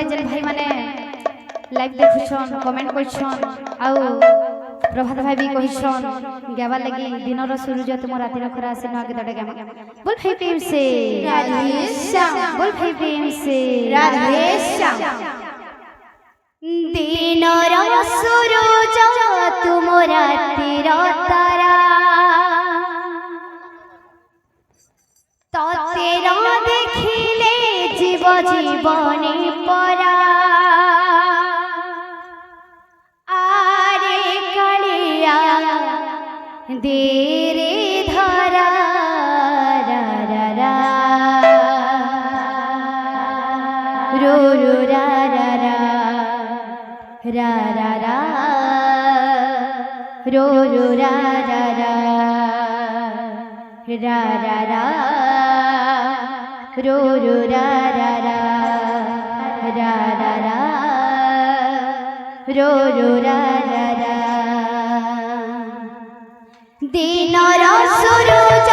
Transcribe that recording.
रे जेन भाई माने लाइव देखुछन कमेंट करछन आउ प्रभात भाई भी कहिछन गावा लगी दिनर सूरज तुम रातिर खरा से ना गदडे गामा बोल भाई प्रेम से राधे श्याम बोल भाई प्रेम से राधे श्याम दिनर सूरज तुम रातिर तारा तेरा देखिले जीव जीवनी परा आरे कालिया देरे धरा रा रा रा रो रो रा रा रा रा रा रा रो रो रा रा रा रा रा रा रो रो रा रा रा रा रा रा रो रो रा रा रा दिनर सूरज